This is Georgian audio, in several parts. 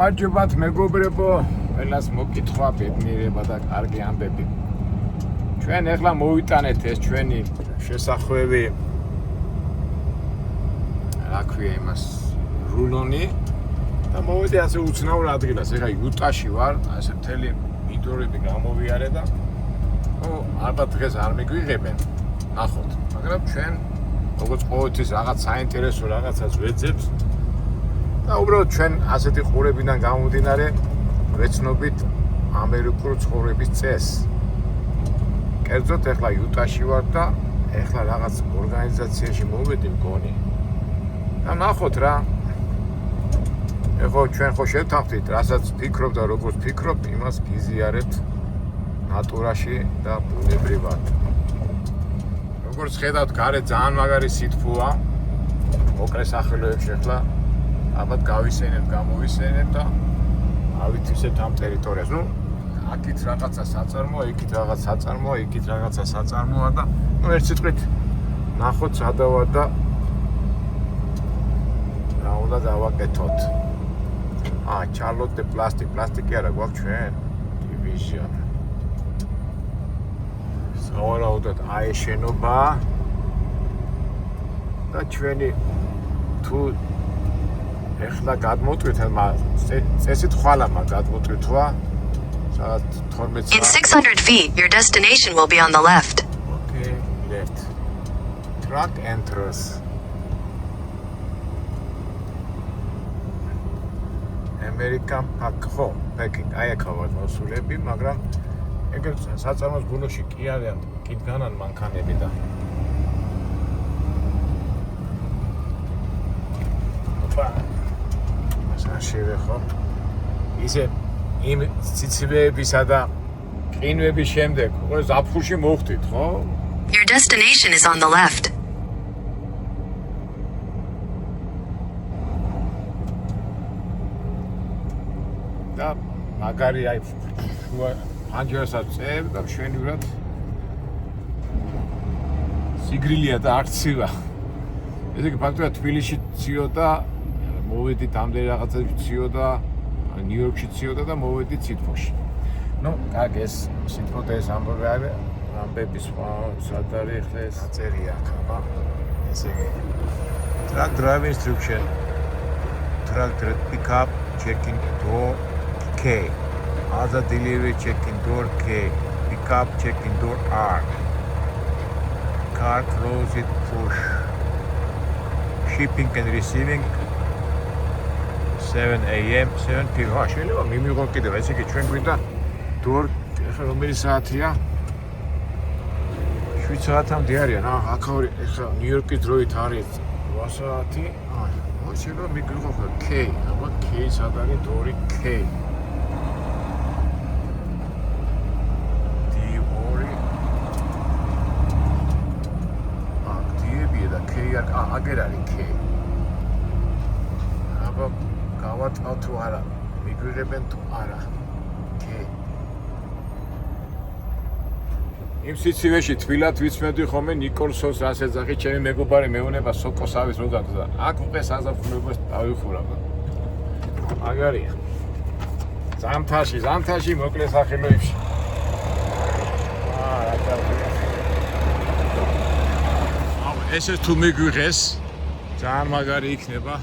გამარჯობათ მეგობრებო, ყველას მოკითხვა, ბედნიერება და კარგი ამბები. ჩვენ ახლა მოვიტანეთ ეს ჩვენი შესახვევი რა ქვია იმას რულონი და მოვედი ასე უცნაურ ადგილას. ეხლა იუტაში ვარ, ასე მთელი მიდორები გამოვიარე და ალბათ დღეს არ მიგვიღებენ, ნახოთ. მაგრამ ჩვენ როგორც ყოველთვის რაღაც საინტერესო რაღაცას ვეძებთ და უბრალოდ ჩვენ ასეთი ყურებიდან გამომდინარე ვეცნობით ამერიკული ცხოვრების წესს. კერძოდ ახლა იუტაში ვარ და ახლა რაღაც ორგანიზაციაში მოვედი მგონი. და ნახოთ რა. ეხლა ჩვენ ხო შევთანხმდით, რასაც ფიქრობ და როგორც ფიქრობ, იმას გიზიარებთ ნატურაში და ბუნებრივად. როგორც ხედავთ, გარეთ ძალიან მაგარი სითბოა. მოკლე სახელოებში ახლა ალბათ გამოვისენებ და ავითვისებთ ამ ტერიტორიას. აქით რაღაცა საწარმოა, იქით რაღაც საწარმოა, იქით რაღაცა საწარმოა და ერთ სიტყვით ნახოთ სადავარ და რა უნდა დავაკეთოთ. ჩარლოტე პლასტიკი არა გვაქვს ჩვენ? დივიზიონ. სავარაუდოდ აეშენობა და ჩვენი თუ ეხლა გადმოვტვით, წესით ხვალამა გადმოვტვითვა. In 600 feet, your destination will be on the left. Okay, left. Truck enters. American packing. აიქავად მოსულები, მაგრამ ეგრე საწარმოს ბუნოში კი არიან, კიდგანან მანქანები და შევეხო ისე იმ ციცივეებისა და ყინვების შემდეგ უკვე ზაფხულში მოვხდით, ხო? Your destination is on the left. და მაგარი აი ანჯერსაც წევ და მშვენივრად სიგრილია და არ ცივა. ესე იგი ფაქტობრივად თბილისში ციოდა, მოვედით ამდენი რაღაცებში ციოდა, ნიუ-იორკში ციოდა და მოვედით სითბოში. კარგი ეს სითბო და ეს ამბები არის, ამბები სხვა სად არის ახლა ეს წერია აქ, აბა. ესე იგი truck driver instruction, truck pickup checking door K, other delivery checking door K, pickup checking door R, car close it push, shipping and receiving 7 AM, 7 PM. შეიძლება მიმიღო კიდევ, ესე იგი ჩვენ გვინდა დორ, ახლა რომელი საათია? 7 საათამდე არიან. აქაური ახლა ნიუ-იორკის დროით არის 8 საათი. შეიძლება მიგვიღო K, აბა K სად არის დორი K. აგერ არის K. აბა გავატყავ თუ არა, მიგვიღებენ თუ არა. K. იმ სიცივეში თბილად ვიცმევდი ხოლმე ნიკოლსონს რას ეძახი ჩემი მეგობარი მეუნება სოკოსავის რო დაგდა. აქ უკვე საზაფხულებას დავიხურავ. მაგარია. ზამთარში მოკლე სახელოებში. რა კარგია. ესე თუ მიგვიღეს ძალიან მაგარი იქნება.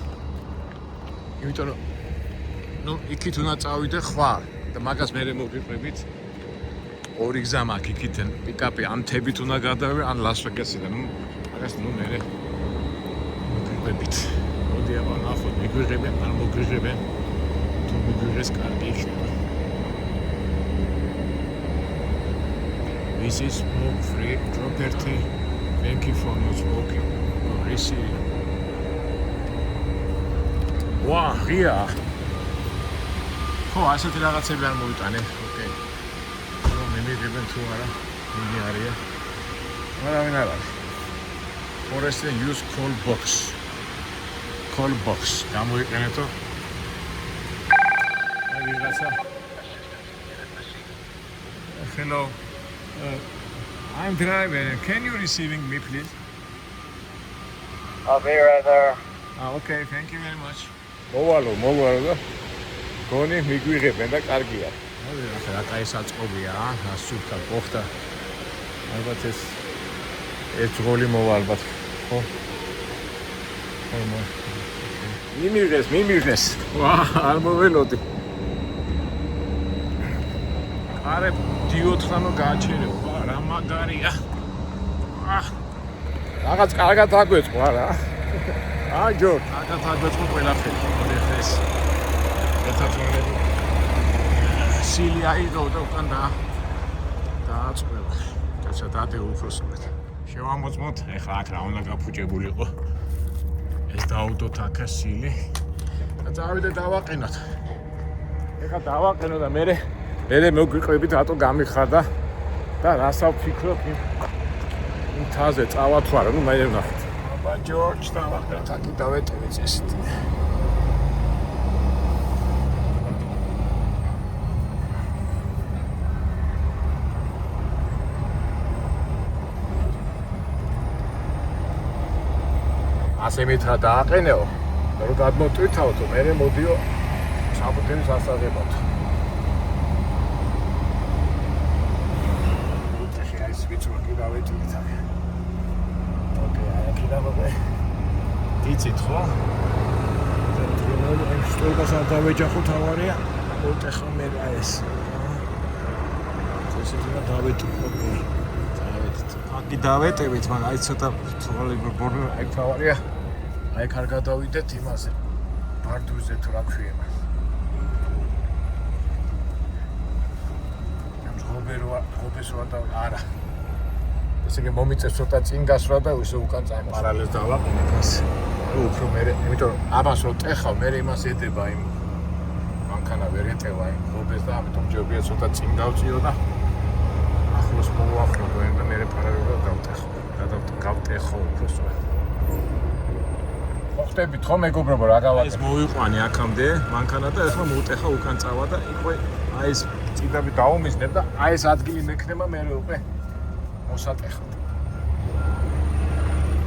იმიტომ რომ იქით უნდა წავიდე ხვალ და მაგას მერე მოვიყვებით. ორი გზა მაქვს იქითენ პიკაპი ამ თებით უნდა გადავიდე ან ლას-ვეგასიდან. მაგას მერე მოვიყვებით. მოდი აბა ნახოთ მიგვიღებენ ან მოგვიღებენ. თუ მიგვიღეს კარგი იქნება. This is smoke free property. Thank you for not smoking. Receive. Wow, here. ხო, ასეთი რაღაცები არ მოვიტანე. ოკეი. მივიღებენ თუ არა? მიდი არია. არავინ არ არის. Forest use call box. Call box. გამოიყენეთო. აი ვიღაცა. Hello. I'm driving. Can you receiving me, please? I'll be right there. Okay, thank you very much. მოვალო და გონი მიგვიღებენ და კარგია. ახლა რა კაი საწყობია, ასურთა გოხდა. ალბათ ეს ერთ გოლი მოვა ალბათ. ხო? მიმიღეს. ვა, არ მოველოდი. არე დიოთხანო გააჩერე. ვა, რა მაგარია. რაღაც კარგად აგვეწყო არა? აჯო, კარგად აგვეწყო ყველაფერი. ეხლა ეს ერთათვინები სილი აიღო და უკან დააწყვეტა. კაცო დადე უფროსობთ. შევამოწმოთ, ეხლა აქ რა უნდა გაფუჭებულიყო. ეს დაუდოთ აქა სილი და წავიდე დავაყენოთ. ეხლა დავაყენო და მე მოგვიყვებით რატო გამიხარდა და რასაც ვფიქრობ იმ თაზე წავა თუ არა, ნუ მე ვნახოთ. აბა ჯორჯ დავაყენოთ აქ დავეტევი წესით. ასე მითხრა დააყენეო, რომ გადმოტვირთავო, მე მოდიო საბუთენის ასაღებად. ეხლა ის ვიცოდი დავეტივით აქ. ოკეი, აქ დავაგე. დიცით ხო? და სტოლბას არ დავეჯახო თავარია. ეხლა მე რა ეს. ესეთი დავეტივი. აქ დავეტევით, მაგრამ აი ცოტა თვალები ბორნე აი თავარია. აი ხარ გადავიდეთ იმაზე. ბარდუზე თუ რა ქვია მას. ხობეს რა და არა. ესე იგი მომიწევს ცოტა წინ გასვლა და ისე უკან წამოს. პარალელს დავაყენებ ასე. უფრო მე, იმიტომ რომ აბას რო ტეხავ, მე იმას ედება იმ მანქანა ვერ ეტევა იმ ხობეს და ამიტომ ჯობია ცოტა წინ გავწიო და ახლოს მოვახლო და მე პარალელურად გავტეხო უბრალოდ. ხტებით ხო მეგობრებო რა გავაკეთე? ეს მოვიყვანე აქამდე მანქანა და ეხლა მოვტეხა უკან წავა და იყვე აი ეს წიდები დაუმიზნებ და აი ეს ადგილი მექნება მე უკვე მოსატეხად.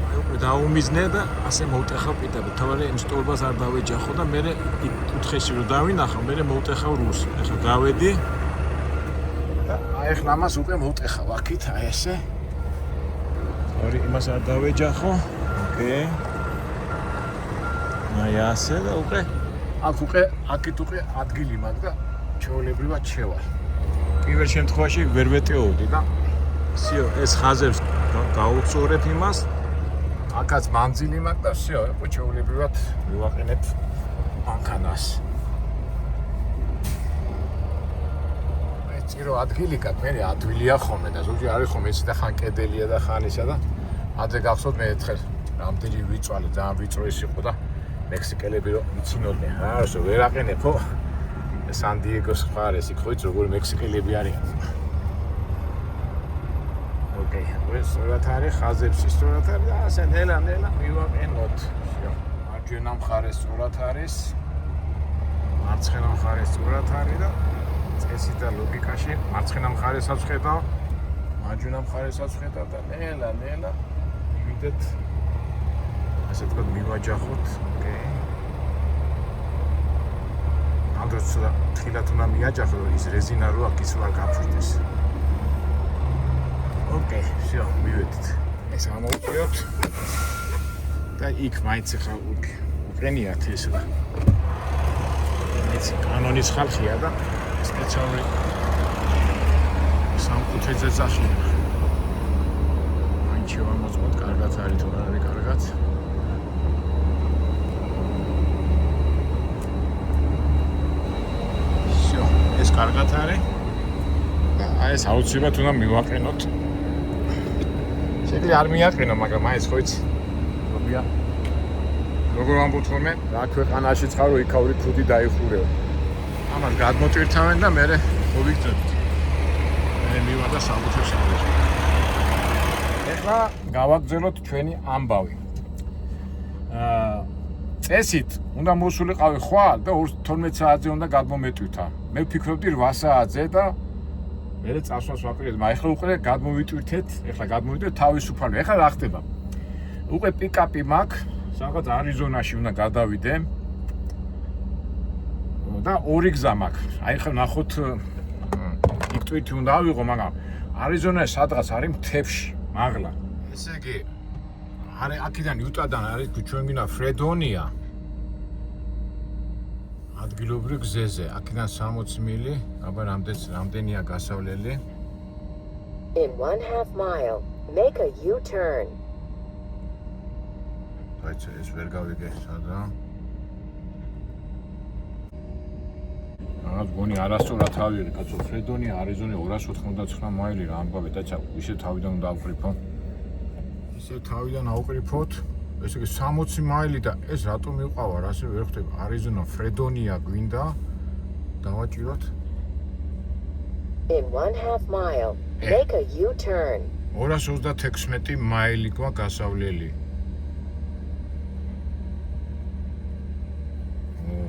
აი უკვე დაუმიზნე და ასე მოვტეხა პიტები. თავარი იმ სტოლბას არ დავეჯახო და მე იქ კუთხეში რო დავინახავ, მე მოვტეხავ რუს. ეხლა გავედი და აი ეხლა ამას უკვე მოვტეხავ აქით აი ესე. ორი იმას არ დავეჯახო. ოკეი. აი ასე და უკვე აქეთ უკვე ადგილი მაქვს და ჩვეულებრივად შევალ. პირველ შემთხვევაში ვერ ვეტეოდი და всё, ეს ხაზებს გაუწორებ იმას. აქაც მანძილი მაქვს და всё, უკვე ჩვეულებრივად მივაყენებ მანქანას. აი წირო ადგილი გაქვს, მე ადვილია ხოლმე და ზოგი არის ხოლმე ეს და ხან კედელია და ხან ისა და ადრე გახსოვთ მე ერთხელ რამდენი ვიწვალე, ძალიან ვიწრო ის იყო და მექსიკელები რო მიცინოდნენ რა ასე ვერ აყენებო სან-დიეგოს მხარეს იქ ხო იცი როგორი მექსიკელები არიან. ოკეი, ეს სწორად არის ხაზებს სწორად არის და ასე ნელა მივაყენოთ. მარჯვენა მხარეს სწორად არის, მარცხენა მხარეს სწორად არის და წესით და ლოგიკაში მარცხენა მხარესაც ხედავ, მარჯვენა მხარესაც ხედავ და ნელა მივიდეთ ასე თქვა მივაჯახოთ. ოკეი. ამდროს თილად უნდა მიაჯახო ის რეზინა რო აქ ის რა გაფურდეს. ოკეი, всё, მივედით. ეს ამოვჭიოთ. და იქ მაინც ხა უკრენიათ ეს რა. ეს კანონის ხალხია და სპეციალური სამკუთხედზე წახია. მაინც შევამოწმოთ, კარგად არის თუ არ არის კარგად. ეს კარგად არის და აი ეს აუცილებლად უნდა მივაყენოთ. შეგვიძლია არ მიაყენო, მაგრამ აი ეს ხო იცი რობია როგორ ამბობთ ხოლმე რა ქვეყანაში წყარო იქაური ქუდი დაიხურეო. ამას გადმოტვირთავენ და მე მოვიგრძებთ. მე მივა და საბუთებს ავიღე. ეხლა გავაგრძელოთ ჩვენი ამბავი. წესით უნდა მოსულიყავი ხვალ და 12 საათზე უნდა გადმომეტვირთა. მე ვფიქრობდი 8 საათზე და მე წასვლას ვაპირებ, მაგრამ ეხლა უკვე გადმოვიტვირთეთ, ეხლა გადმოვიდეთ თავისუფალი. ეხლა რა ხდება? უკვე პიკაპი მაქვს, სადღაც არიზონაში უნდა გადავიდე. და ორი გზა მაქვს. აი ხა ნახოთ იტვით უნდა ავიღო, მაგრამ არიზონა სადღაც არის მთებში, მაღლა. ესე იგი არის აქედან იუტადან არის ჩვენ გინდა ფრედონია. ადგილობრივ გზაზე, აქედან 60 მილი, აბა რამდენია გასავლელი? In 1/2 mile, make a U-turn. დაიცა ეს ვერ გავიგე სადა. გონი არასწორად ავიღე, კაცო, ფრედონია არიზონი 289 მაილი რა ამბავე, დაიცა ისე თავიდან უნდა ავყრიფო. ისე თავიდან ავყრიფოთ. ესე იგი 60 მაილი და ეს რატომ მიყავარ, ასე ვერ ხვდები. არიზონა ფრედონია გვინდა. დავაჭიროთ. In 1/2 mile, make a U-turn. 236 მაილი გვა გასავლელი.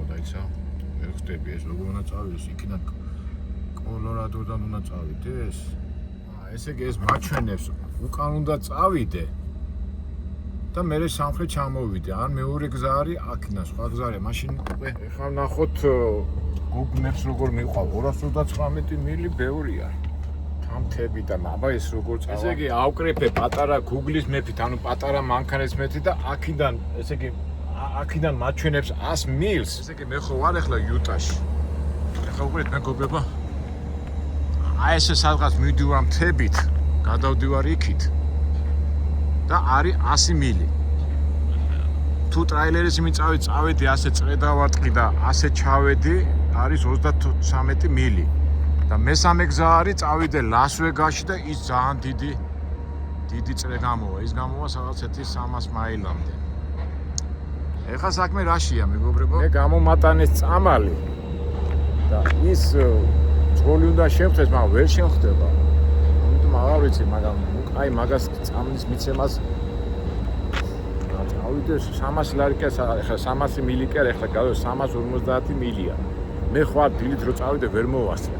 დაიცა ვერ ხვდები ეს როგორ უნდა წავიდეს იქიდან კოლორადოდან უნდა წავიდეს. ესე იგი ეს მაჩვენებს უკან უნდა წავიდე და მე სამხრეთ ჩამოვიდე. ან მეორე გზა არის აქედან, სხვა გზა არის. მაშინ ეხლა ნახოთ Google Maps როგორ მიყვავ 239 მილი ბევრია. თამთები და აბა ეს როგორ წავა. ესე იგი ავკრიფე პატარა Google-ის მეფით, ანუ პატარა მანქანის მეფით და აქედან, ესე იგი აქედან მაჩვენებს 100 მილს. ესე იგი მე ხო ვარ ახლა იუტაში. ახლა უყურეთ მეგობრებო. აი ესე სადღაც მივდივარ მთებით, გადავდივარ იქით. და არის 100 მილი. თუ ტრაილერის წავედი ასე წრედავარტყი და ასე ჩავედი, არის 33 მილი. და მესამე გზა არის წავიდე ლას-ვეგასში და ის ძალიან დიდი წრე გამოვა. ის გამოვა სადღაც 300 მაილამდე. ეხლა საქმე რაშია, მეგობრებო? მე გამომატანეს წამალი და ის ძღოლი უნდა შევხვდეს, მაგრამ ვერ შევხვდება. ამიტომ აღარ ვიცი, მაგრამ აი მაგას წამლის მიცემას ავიდე 300 ლარიკია, ეხლა 300 მილი კი არა, ეხლა გავიდე 350 მილია. მე ხوار დილით რო წავიდე ვერ მოვასწრე.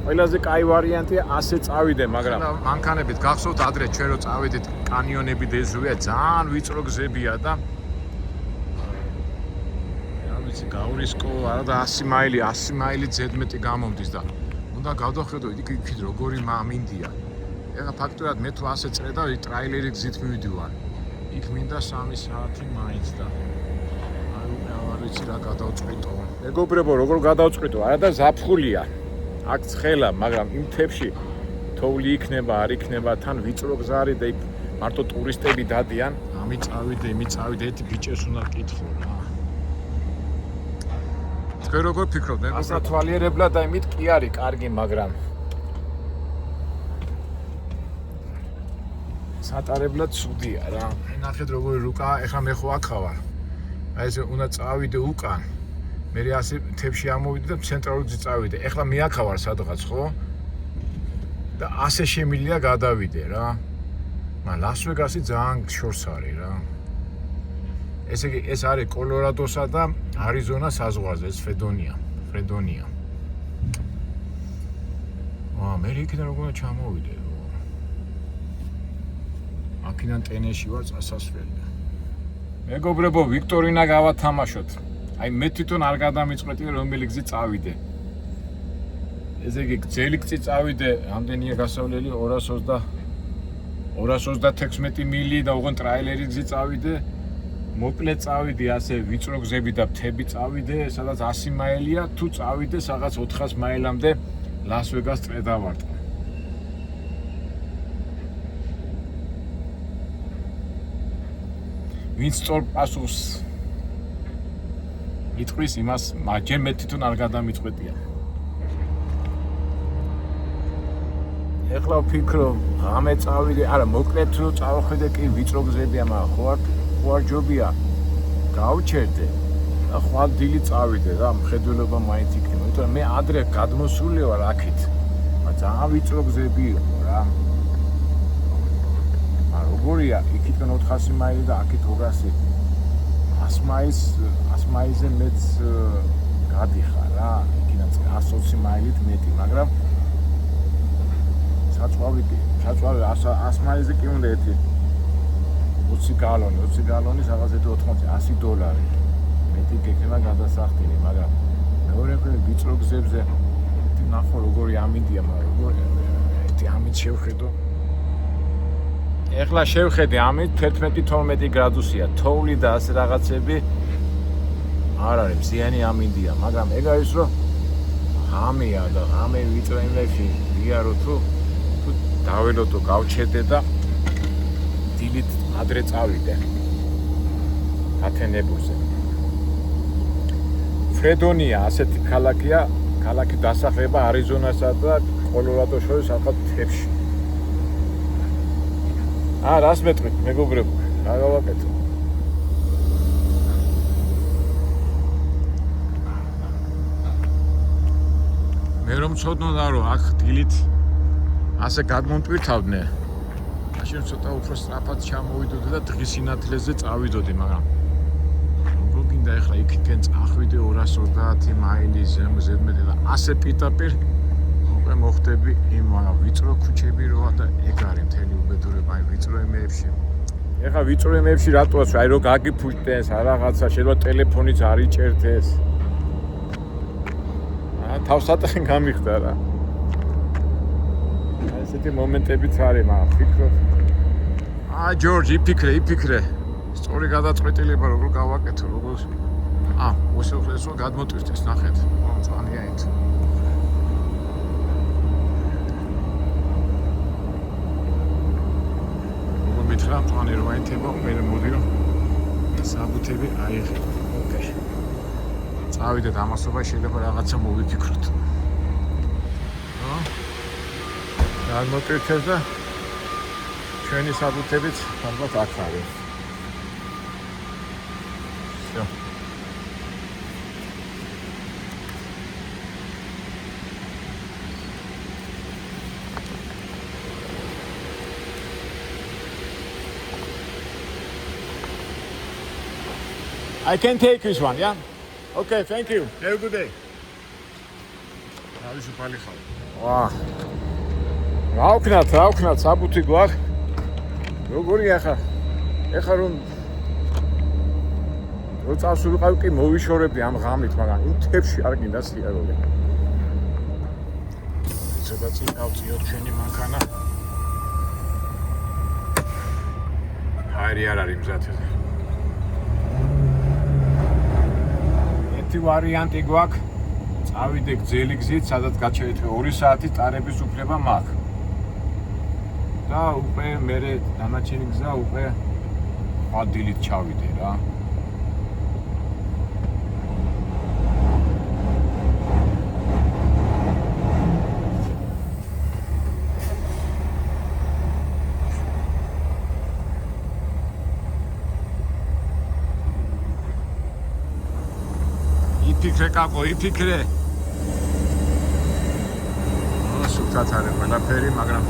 ყველაზე კაი ვარიანტია ასე წავიდე, მაგრამ მანქანებით გახსოვთ ადრე ჩვენ რო წავედით კანიონები და ეს როა ძალიან ვიწრო გზებია და გაურისკო არა და 100 მაილი ზედმეტი გამომდის და უნდა გავდახედო იქით როგორი მამინდია. ეხლა ფაქტურად მე თუ ასე წრე და ტრაილერი გზით მივიდივარ. იქ მინდა 3 საათი მაინც და არ ვიცი რა გადავწყვიტო. მეგობრებო, როგორ გადავწყვიტო? არა და ზაფხულია. აქ ცხელა, მაგრამ იმ მთებში თოვლი იქნება, არ იქნება, თან ვიწრო გზა არის და იქ მარტო ტურისტები დადიან. ამით წავიდე, ერთი ბიჭებს უნდა კითხო რა. თქვენ როგორ ფიქრობთ? ასათვალიერებლად და იმით კი არის კარგი, მაგრამ სატარებლად ცუდია რა. ნახეთ როგორი რუკა, ეხლა მე ხო აქ ვარ. აი ესე უნდა წავიდე უკან. მე ასე თებში ამოვიდე და ცენტრალურ გზით წავიდე. ეხლა მე აქ ვარ სადღაც, ხო? და ასე შემიძლია გადავიდე რა. მაგრამ ლას-ვეგასი ძალიან შორს არის რა. ესე იგი ეს არის კოლორადოსა და არიზონას საზღვარზე, ეს ფრედონია. მე იქიდან როგორ ჩამოვიდე? აქედან ტენეში ვარ წასასვლელი. მეგობრებო, ვიქტორინა გავათამაშოთ. აი მე თვითონ არ გადამიწყვეტი რომელი გზით წავიდე. ესე იგი გზელი გზით წავიდე, რამდენია გასავლელი 236 მილი და უღონ ტრაილერის გზით წავიდე. მოკლედ წავიდე ასე ვიწრო გზები და მთები წავიდე, სადაც 100 მაილია, თუ წავიდე სადღაც 400 მაილამდე ლას-ვეგას წრედავარტყე. ვინც სწორ პასუხს იტყვის იმას, მაგრამ მე თვითონ არ გადამიწყვეტია. ეხლა ვფიქრობ, რამე წავიდე, არა, მოკლედ რო წავხედე კი ვიწრო გზებია, მაგრამ ხო არ ჯობია გავჩერდე და ხვალ დილით წავიდე რა, მხედველობა მაინც იქნება. იმიტომ მე ადრე გადმოსული ვარ აქეთ. მაგრამ ძალიან ვიწრო გზები იყო რა. როგორია, იქიდან 400 მაილი და აქეთ 200. 100 მაილზე მეც გადიხარ რა, იქიდან 120 მაილით მეტი, მაგრამ საწვავი 100 მაილზე კი უნდა ერთი 20 გალონი, სადღაც $100. მეტი გექნება გადასახდილი, მაგრამ მეორე ვიწრო გზებზე ნახო როგორი ამინდია, მაგრამ როგორი ამით შევხედო. ეხლა შევხედე ამით 11-12 გრადუსია, თოვლი და ასე რაღაცები არ არის, მზიანი ამინდია, მაგრამ ეგ არის რომ ღამეა და ღამე ვიწრო იმებში ვიარო თუ დაველოდო გავჩერდე და დილით ადრე წავიდე ათენებურზე. ფრედონია ასეთი ქალაქია, ქალაქი დასახლება არიზონასა და კოლორადოს შორის ახალ მთებში. რას მეტყვით, მეგობრებო, რა გავაკეთო? მე რომ ცოდნოდა რომ აქ დილით ასე გადმომტვირთავდნენ, მაშინ ცოტა უფრო სწრაფად ჩამოვიდოდი და დღის სინათლეზე წავიდოდი, მაგრამ როგორ გინდა ეხლა იქიდან წახვიდე 230 მაილი ზედმეტი და ასე პირდაპირ უკვე მოხდები იმ ვიწრო ქუჩები როა და ეგ არის მთელი უბედურება აი ვიწრო ემეებში. ეხლა ვიწრო ემეებში რატოაც აი რომ გაგიფუჭდეს რაღაცა შეიძლება ტელეფონიც არ იჭერდეს. თავსატეხი გამიხდა რა. ესეთი მომენტებიც არის, მაგრამ ფიქრობ. ჯორჯ, იფიქრე. სწორი გადაწყვეტილება როგორ გავაკეთო, როგორ უსეულეს რომ გადმოტვირთეს, ნახეთ. მწვანეა ეს. როგორ მითხრა, მწვანე რო აითება, მე მოდი რომ საბუთები აიღება. ოკეი. წავიდეთ ამასობაში შეიძლება რაღაცა მოვიფიქროთ. გადმოტვირთეს და ჩვენი საბუთებიც ალბათ აქ არის. всё. I can take this one, yeah? Okay, thank you. Have a good day. თავისუფალი ხარ. რა ვქნათ, საბუთი გვაქვს. როგორი ახლა რომ წავსულიყავი კი მოვიშორებდი ამ ღამით, მაგრამ იმ თებში არ გინდა სიარული. ცოტა წინ გავწიოთ ჩვენი მანქანა. ჰაერი არ არის მზად. ერთი ვარიანტი გვაქვს. წავიდე გრძელი გზით, სადაც გაჩერეთე 2 საათის ტარების უფლება მაქვს. და უკვე მერე დანარჩენი გზა უკვე დილით ჩავიდე რა. იფიქრე კაკო, იფიქრე. სულთად არის ყველაფერი, მაგრამ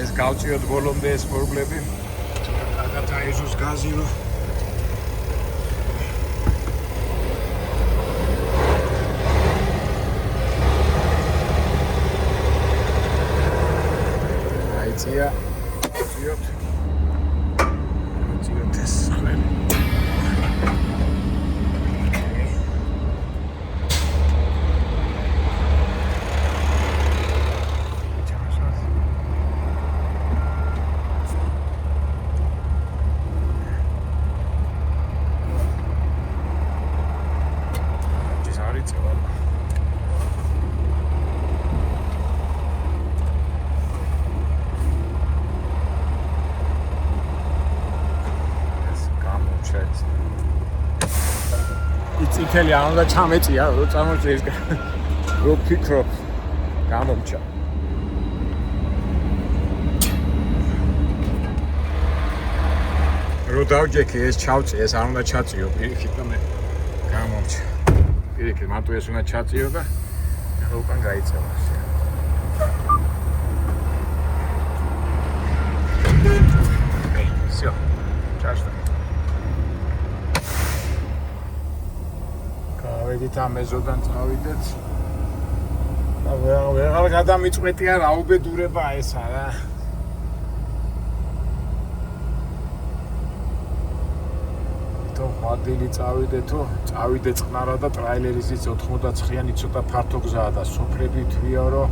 ეს გავწიოთ ბოლომდე ეს პრობლემები. კარგად აიზოს გაზი რო. აიწია. წიოთ ეს ხელი. წითელი არ უნდა ჩამეწია, რო წამოწე ეს რო ფიქრობ გამომჭა. რო დავჯექი ეს ჩავწე, ეს არ უნდა ჩაწიო პირიქით და მე გამომჭა. პირიქით მარტო ეს უნდა ჩაწიო და ახლა უკან გაიწევა. всё. ჩაშდა. გავედით ამ ეზოდან წავიდეთ. და ვეღარ გადამიწყვეტია რა უბედურება ესა რა. ყვადილი წავიდე თუ წავიდე წყნარა და ტრაილერიზიც 89-იანი ცოტა ფართო გზაა და სოფლები თვიაო რომ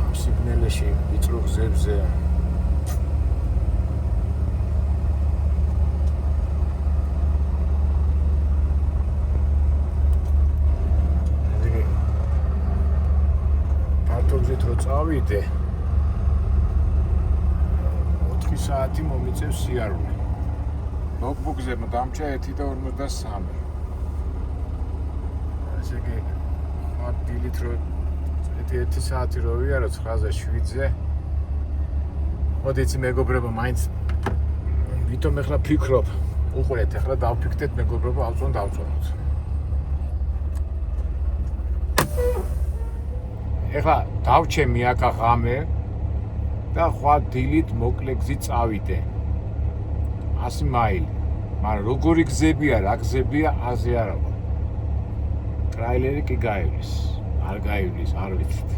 ამ სიგნალებში ვიწრო გზებზე ფართო გზით რო წავიდე 4 საათი მომიწევს სიარული. ნოტბუქზე დამჭა 1:53. ესე იგი დილით რო 1 საათი რო ვიარო 9-ზე 7-ზე. მოდიცი მეგობრებო, მაინც ვითომ ეხლა ფიქრობ, უყურეთ, ეხლა დავფიქრდეთ მეგობრებო, დავწონოთ. ეხლა დავჩემი აქა ღამე და ხვალ დილით მოკლე გზით წავიდე 100 მაილი. მაგრამ როგორი გზებია, რა გზებია, აზე არა ვარ. ტრაილერი კი გაივლის, არ გაივლის, არ ვიცით.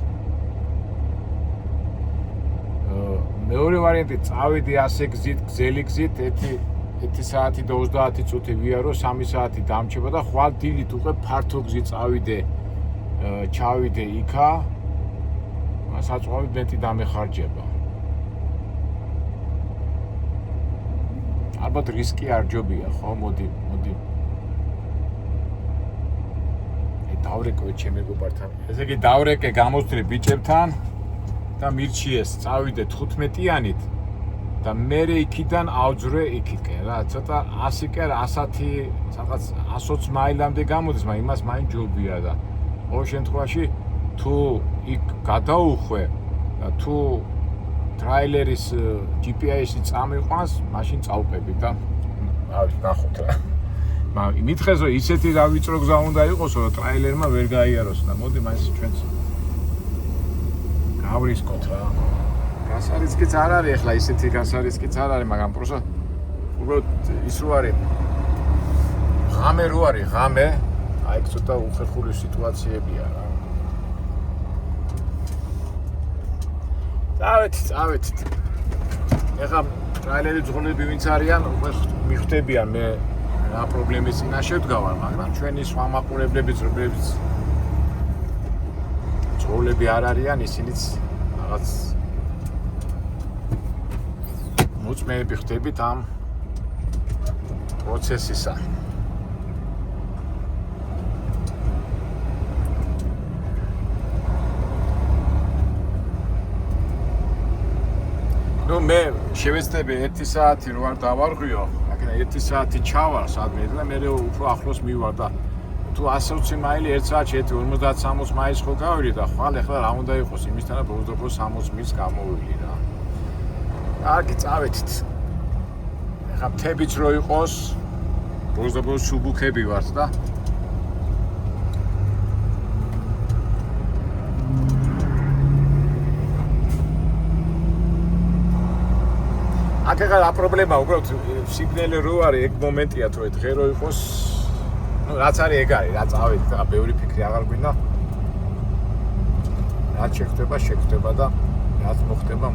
მეორე ვარიანტი წავიდე ასე გზით, გზელი გზით 1 საათი და 30 წუთი ვიარო, 3 საათი დამჩება და ხვალ დილით უკვე ფართო გზით წავიდე, ჩავიდე იქა, საწვავი მეტი დამეხარჯება. ალბათ რისკი არ ჯობია, ხო, მოდი. დავრეკო ჩემ მეგობართან. ესე იგი დავრეკე გამოსვლი ბიჭებთან და მირჩიეს, წავიდე 15-იანით და მე იქიდან ავძვრე იქითკენ რა, ცოტა 100 კი არა 110, რაღაც 120 მაილამდე გამოდის, მაგრამ იმას მაინც ჯობია და ყოველ შემთხვევაში თუ იქ გადაუხვე და თუ ტრაილერის GPS-ი წამიყვანს, მაშინ წავყები და ნახოთ რა. მაგრამ მითხეს რომ ისეთი რა ვიწრო გზა უნდა იყოს, რომ ტრაილერმა ვერ გაიაროს და მოდი მაინც ჩვენც გავრისკოთ რა. გასარიცხიც არ არის ახლა ისეთი გასარიცხიც არ არის, მაგრამ პროსა უბრალოდ ის რო არის ღამე რო არის, ღამე, აი ცოტა უხერხული სიტუაციებია რა. წავედით. ეხლა ტრაილერი ძღოლები ვინც არიან, უკვე მიხვდებიან მე რა პრობლემის წინაშე ვდგავარ, მაგრამ ჩვენი სხვა მაყურებლებიც, რომლებიც ძღოლები არ არიან, ისინიც რაღაც მოწმეები ხდებით ამ პროცესისა. ნუ მე შევეცდები 1 საათი რო არ დავარღვიო, მაგრამ 1 საათი ჩავარ სადმე და მე უფრო ახლოს მივარ და თუ 120 მაილი 1 საათში 50-60 მაილს ხო გავირი და ხვალ ეხლა რა უნდა იყოს იმისთან და ბოლოს 60 მილს გამოვილი რა. კარგი, წავედით. ეხლა მთებიც რო იყოს, ბოლოს სუბუქები ვართ და აქ ახლა რა პრობლემაა, უბრალოდ სიგნალი რო არის, ეგ მომენტია თუ დღე რო იყოს, ნუ რაც არის ეგ არის, რა წავედით და ბევრი ფიქრი აღარ გვინდა. რაც შეხვდება და რაც მოხდება.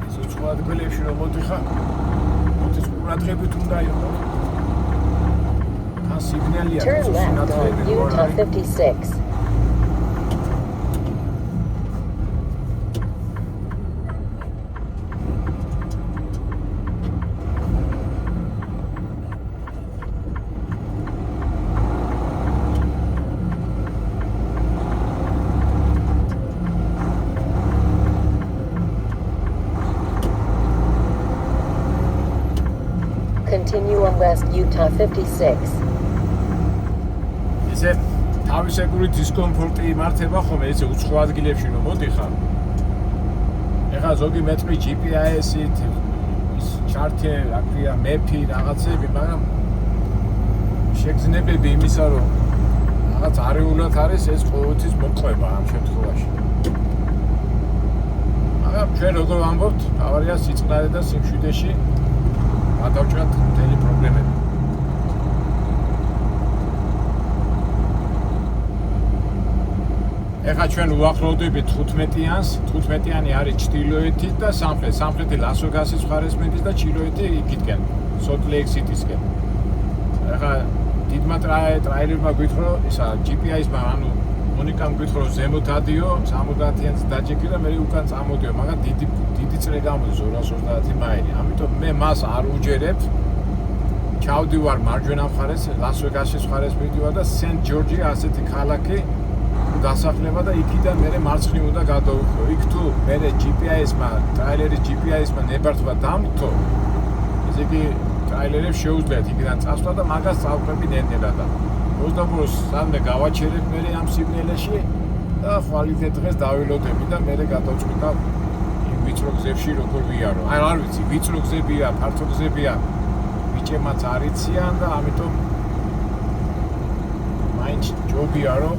ეს სხვა ადგილებში რომ მოდიხარ, ყურადღებით უნდა იყოს. სიგნალია, Turn left on Utah 56. Continue on West Utah 56. ესე თავისებური დისკომფორტი იმართება ხოლმე ესე უცხო ადგილებში რომ მოდიხარ. ეხლა ზოგი მეტყვი GPS-ით, ის ჩარტი, რა ქვია, მეფი, რაღაცები, მაგრამ შეგრძნებები იმისა, რომ რაღაც არეულად არის ეს ყოველთვის მოყვება ამ შემთხვევაში. მაგრამ ჩვენ როგორ ვამბობთ, თავარია სიწყნარე და სიმშვიდეში გადავჭრათ მთელი პრობლემები. ეხლა ჩვენ უახლოვდებით 15-იანს, 15-იანი არის ჩრდილოეთით და სამხრეთ. სამხრეთი ლას-ვეგასის მხარეს მიდის და ჩრდილოეთი იქითკენ, სოლტ ლეიქ სიტისკენ. ეხლა დიდმა ტრაილერმა გვითხრა, ისა GPS-მა, ანუ მონიკამ გვითხრა ზემოთ ადიო, 70-იანს დაჭიქრი და მე უკან წამოდიო, მაგრამ დიდი წრე გამოდის 230 მაილი. ამიტომ მე მას არ უჯერებ. ჩავდივარ მარჯვენა მხარეს, ლას-ვეგასის მხარეს მიდივარ და სენტ ჯორჯი ასეთი ქალაქი დასახლება და იქიდან მე მარცხნივ უნდა გადავიქრო. იქ თუ მე GPS-მა, ტრაილერის GPS-მა ნებართვა დამთო, ესე იგი ტრაილერებს შეუძლიათ იქიდან წასვლა და მაგას წავყვები ნენელა და მოსდაბუროს სამდე გავაჩერებ მე ამ სიგნალებში და ხვალიდე დღეს დავილოდები და მე გადავწყვიტავ იმ ვიწრო გზებში როგორ ვიარო. არ ვიცი, ვიწრო გზებია, ფართო გზებია, ბიჭებმაც არ იციან და ამიტომ მაინც ჯობია რომ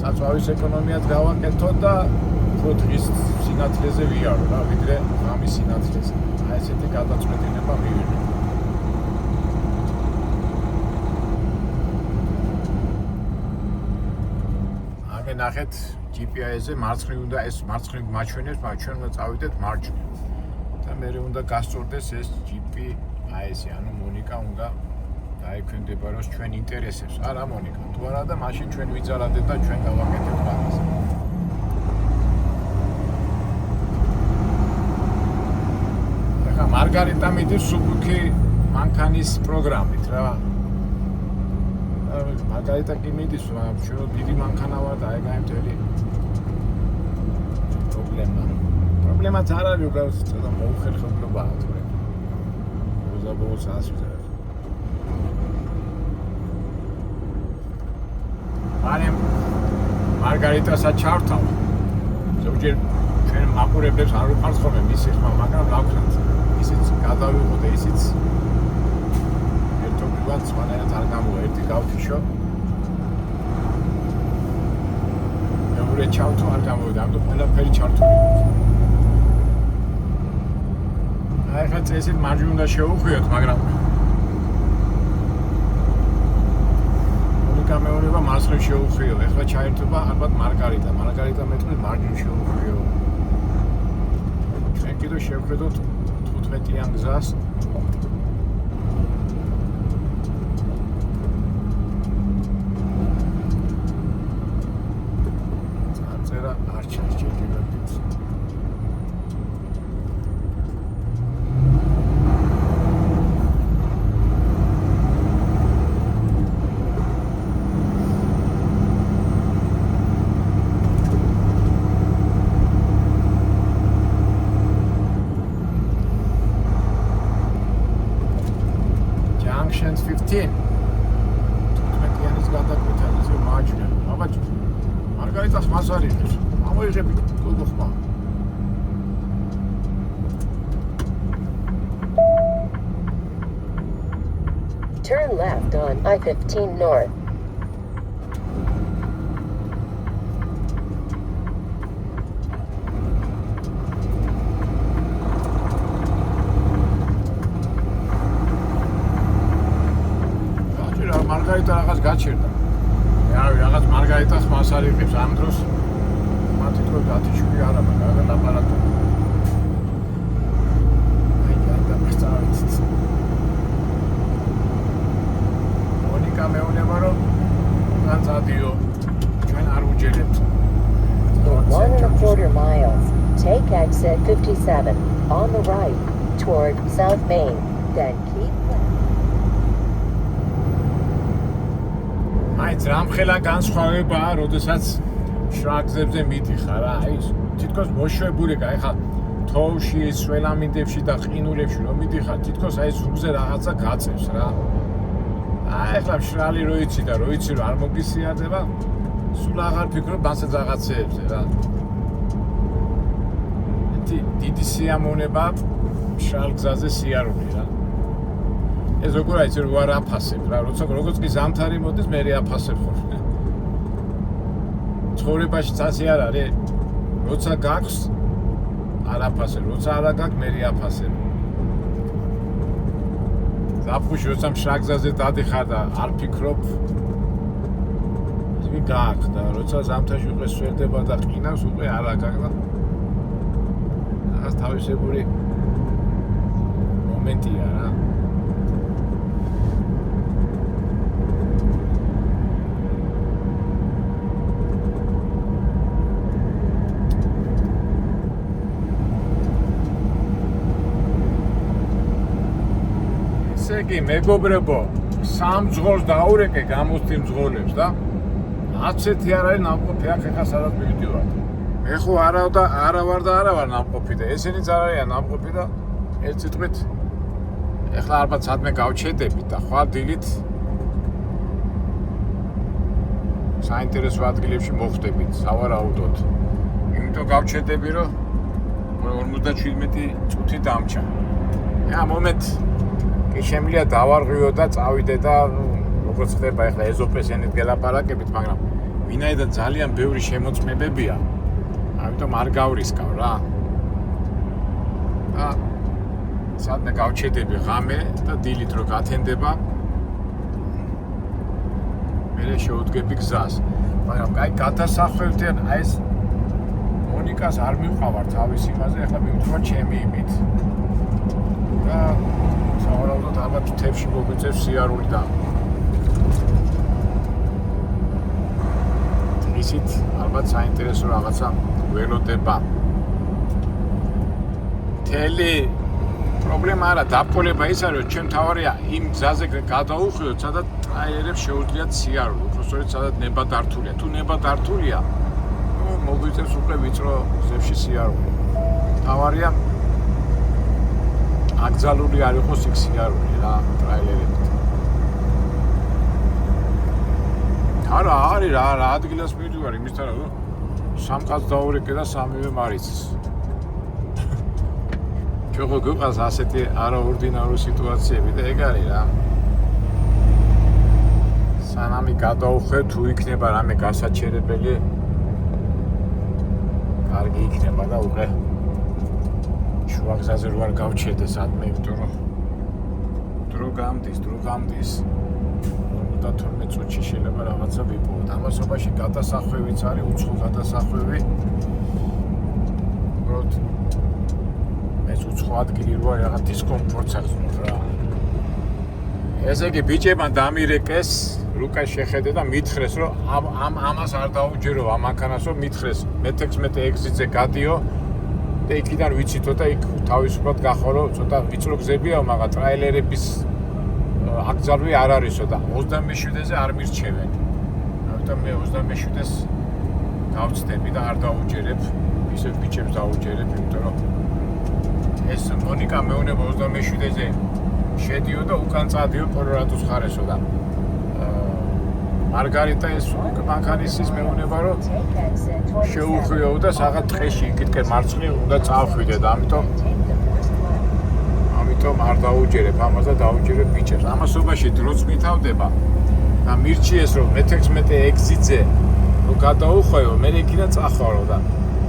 საწვავის ეკონომიაც გავაკეთოთ და უფრო დღის სინათლეზე ვიარო რა, ვიდრე ღამის სინათლეზე. აი ესეთი გადაწყვეტილება მივიღე. აგე ნახეთ GPS-ზე მარცხნივ უნდა ეს მარცხნივ მაჩვენებს, მაგრამ ჩვენ უნდა წავიდეთ მარჯვნივ. და მე უნდა გასწორდეს ეს GPS-ი, ანუ მონიკა უნდა დაექვემდებაროს ჩვენ ინტერესებს. არა მონიკა, თუ არა და მაშინ ჩვენ ვიძალადეთ და ჩვენ გავაკეთებთ მაგას. ეხლა მარგარიტა მიდის სუბუქი მანქანის პროგრამით რა. მარგარიტა კი მიდის, ჩვენ დიდი მანქანა ვარ და ეგ მთელი პრობლემაც არ არის, უბრალოდ ცოტა მოუხერხებლობაა თქო. ბოლოს ასვიძე. არემ მარგარიტასაც ჩავთავ. ზოგჯერ ჩვენ მაყურებლებს არ უყარს ხოლმე მისი ხმა, მაგრამ გავხსნათ. ისიც გადავიღო და ისიც ერთობლივად სხვანაირად არ გამოვა. ერთი გავთიშო. მეორე ჩავთო არ გამოვიდა, ამიტომ ყველაფერი ჩართული. აი ხა წესით მარჯვნივ უნდა შევუხვიოთ, მაგრამ გამეორება მარცხნივ შეუხვიო. ეხლა ჩაერთვება ალბათ მარგარიტა. მარგარიტა მეტყვი მარჯვნივ შეუხვიო. ჩვენ კიდევ შევხედოთ 15-იან გზას. წერა არ ჩარჩერდება. Junctions 15. 15-იანის გადაკვეთა ისე მარჯვნივ. აბა მარგარიტას მას არ იღებს. ამოიღები გულხმა. Turn left on I-15 North. მარგარიტა რაღაც გაჩერდა. რავი, რაღაც მარგარიტას მას არ იღებს ამ დროს. მათი თქო გათიშვი არა, მაგრამ აპარატო. აი, გადამწავით. მონიკა მეუბნება რომ განცადიო. ჩვენ არ უჯერებთ. In 1.25 miles, take exit 57 on the right toward South Main, then keep left. მაინც რამხელა განსხვავებაა, როდესაც შრაგზებზე მიდიხარ რა, აი თითქოს მოშვებული გა, ეხლა თოვლში, სველამინდებში და ყინულებში რომ მიდიხარ, თითქოს აი ზურგზე რაღაცა გაწევს რა. აი ეხლა მშრალი რო იცი და რო იცი რომ არ მოგისიარდება, სულ აღარ ფიქრობ მასე რაღაცეებზე რა. დიდი სიამოვნება მშრალ გზაზე სიარული რა. ეს როგორ არის რომ არ აფასებ რა, როცა როგორც კი ზამთარი მოდის, მე აფასებ ხოლმე. ცხოვრებაშიც ასე არ არის, როცა გაქვს არაფასე, როცა არა გაქვს, მე აფასებ. ზაფხულში როცა მშრაგზაზე დადიხარ და არ ფიქრობ, ისე გაქვს და როცა ზამთარში უკვე სვერდება და ყინავს, უკვე არა გაქვს და რაღაც თავისებური მომენტია რა. ესე იგი, მეგობრებო, სამ ძღოლს დაურეკე გამოსთი მძღოლებს და აცეთი არ არის ნამყოფი აქ ეხა სადაც მივიდივარ. მე ხო არა ვარ და არა ვარ ნამყოფი და ესენიც არ არიან ნამყოფი და ერთ სიტყვით ეხლა ალბათ სადმე გავჩედებით და ხვალ დილით საინტერესო ადგილებში მოხვდებით, სავარაუდოდ. იმიტომ გავჩედები, რომ 57 წუთი დამჭა. ამ მომენტ კი შემიძლია დავარღვიო და წავიდე და როგორც ხდება ეხლა ეზოპესენით გელაპარაკებით, მაგრამ ვინაიდან ძალიან ბევრი შემოწმებებია, ამიტომ არ გავრისკავ რა. და სადმე გავჩედები ღამე და დილით რო გათენდება, მერე შევდგები გზას. მაგრამ კაი გადასახვევდან აი ეს მონიკას არ მივყავარ თავის იმაზე, ეხლა მივთვრა ჩემი იმით. და სავარაუდოდ ალბათ თებში მოგვიწევს სიარული და ისიც ალბათ საინტერესო რაღაცა ველოდება. მთელი პრობლემა არა, დაბოლება ის არის, რომ ჩემ თავარია იმ გზაზე გადაუხვიოთ, სადაც ტრაილერებს შეუძლიათ სიარული, უბრალოდ სადაც ნება დართულია. თუ ნება დართულია, მოგვიწევს უკვე ვიწრო გზებში სიარული. თავარია აკრძალული არ იყოს იქ სიარული რა ტრაილერებით. არა, არის რა ადგილას მივიდივარ, იმისთან რომ სამკაც დაურეკე და სამივე მარიცს. ჩვენ ხო გვიყავს ასეთი არაორდინარული სიტუაციები და ეგ არის რა. სანამი გადაუხვევ, თუ იქნება რამე გასაჩერებელი, კარგი იქნება და უკვე შუა გზაზე რო არ გავჩერდე სადმე, იმიტომ რომ დრო გამდის. 12 წუთში შეიძლება რაღაცა ვიპოვოთ. ამასობაში გადასახვევიც არის, უცხო გადასახვევი. უბრალოდ ეს უცხო ადგილი რო არის, რაღაც დისკომფორტს აღწევს რა. ესე იგი, ბიჭებმა დამირეკეს, ლუკას შეხედე და მითხრეს, რომ ამას არ დაუჯერო, ამ მანქანას რომ მითხრეს, მე-16 ეგზიტზე გადიო და იქიდან ვიცითო და იქ თავისუფლად გახარო, ცოტა ვიწრო გზებია, მაგრამ ტრაილერების აკრძალვი არ არისო და 27-ზე არ მირჩევენ. ამიტომ მე 27-ს გავწდები და არ დაუჯერებ, ისევ ბიჭებს დაუჯერებ, იმიტომ რომ ეს მონიკა მეუნება 27-ზე შედიო და უკან წადიო კოლორადოს ხარესო და მარგარიტა ეს მანქანისის მეუნება რომ შეუხვიო და რაღაც ტყეში იქითკენ მარცხნივ უნდა წავხვიდე და ამიტომ არ დაუჯერებ ამას და დაუჯერებ ბიჭებს. ამასობაში დროც მითავდება და მირჩიეს რომ მე-16 ეგზიტზე რომ გადაუხვევო, მე იქიდან წახვალო და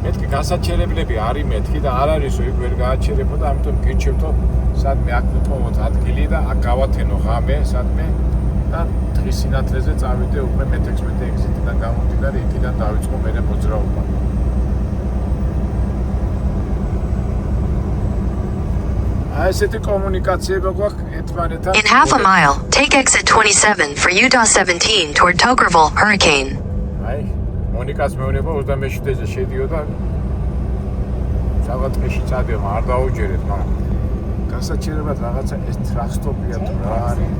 მეთქი გასაჩერებლები არის მეთქი და არ არისო იქ ვერ გააჩერებო და ამიტომ გირჩევთო სადმე აქ ვიპოვოთ ადგილი და აქ გავათენო ღამე სადმე და დღის სინათლეზე წავიდე უკვე მე-16 ეგზიტიდან გამომდინარე იქიდან დავიწყო მერე მოძრაობა. ასეთი კომუნიკაციები გვაქვს ერთმანეთთან. In half a mile, take exit 27 for Utah 17 toward Tokerville, Hurricane. აი, მონიკას მეუნება 27-ზე შედიო და რაღაც ტყეში წადიო, არ დაუჯერეთ, მაგრამ გასაჩერებლად რაღაცა ეს ტრახსტოპია თუ რა არის.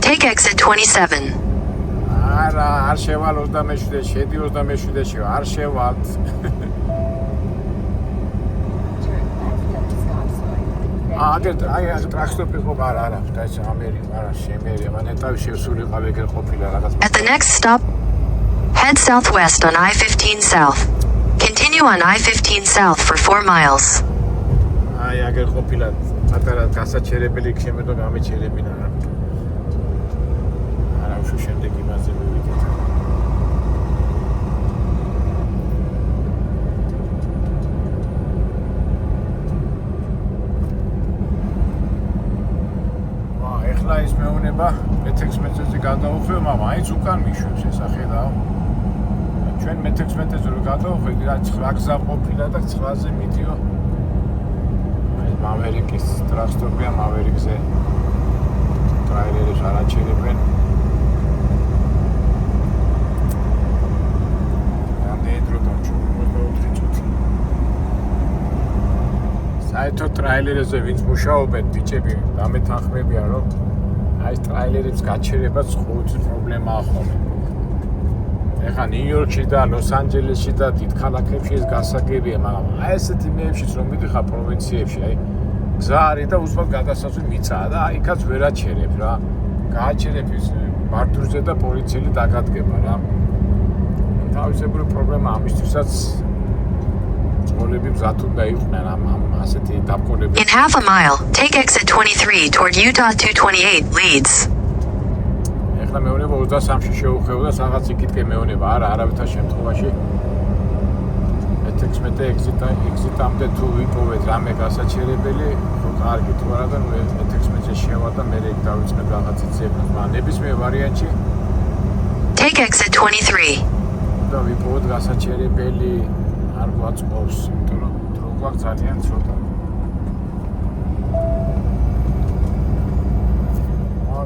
Take exit 27. არა, არ შევალ 27-ზე, შედი 27-ში, არ შევალთ. აგერ ტრახსტოპი ხო არა, ეს ამერიკა, არა, შემერია, მანეტავი შევსულიყავ ეგრე ყოფილა რაღაც. At the next stop, head southwest on I-15 South. Continue on I-15 South for 4 miles. აი, აგერ ყოფილა პატარა გასაჩერებელი იქ შემედო გამეჩერებინა რა. დავუშვი, შემდეგ იმაზე მივიდეთ. ეხლა ის მეუნება მე-16-ზე გადავუხვევ, მაგრამ აიც უკან მიშვებს ეს ახედავ. ჩვენ მე-16-ზე რო გადავუხვევ, რა 9 გზა ყოფილა და 9-ზე მიდიო. აი მავერიკის ტრანსპორტია, მავერიკზე ტრაილერებს არ აჩერებენ. საერთოდ ტრაილერებზე ვინც მუშაობენ, ბიჭები, დამეთანხმებიან, რომ აი ეს ტრაილერებს გაჩერებაც ყოველთვის პრობლემაა ხოლმე. ეხლა ნიუ-იორკში და ლოს-ანჯელესში და დიდ ქალაქებში ეს გასაგებია, მაგრამ აი ესეთი მეებშიც რომ მიდიხარ პროვინციებში, აი გზა არის და უბრალოდ გადასასვლელი მიწაა და აი იქაც ვერ აჩერებ რა. გააჩერებ ის მარტურზე და პოლიციელი დაგადგება რა. თავისებური პრობლემა ამისთვისაც In half a mile, take exit 23 toward Utah 228 leads. ეხლა მეუნება 23-ში შეუხევ და რაღაც იქითკენ მეუნება, არავითარ შემთხვევაში მე-16 exit-ამდე თუ ვიპოვეთ რამე გასაჩერებელი, კარგი თუ არა და მე-16-ზე შევა და მე ეგ დავიწყებ რაღაცით ზებრას, მაგრამ ნებისმიერ ვარიანტში Take exit 23. და ვიპოვოთ გასაჩერებელი არ გვაწყობს, იმიტომ რომ დრო გვაქვს ძალიან ცოტა.